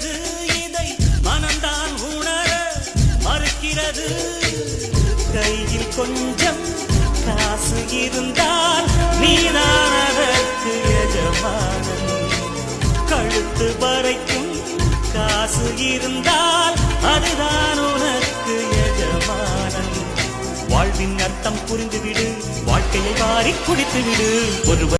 மறுக்கிறது இதை மனம்தான் உணர மறுக்கிறது. கையில் கொஞ்சம் காசு இருந்தால் நீதான் அதற்கு எஜமானன். கழுத்து வரைக்கும் காசு இருந்தால் அதுதான் உனக்கு எஜமானன். வாழ்வின் அர்த்தம் புரிந்துவிடு, வாழ்க்கையை வாரி குடித்துவிடு. ஒரு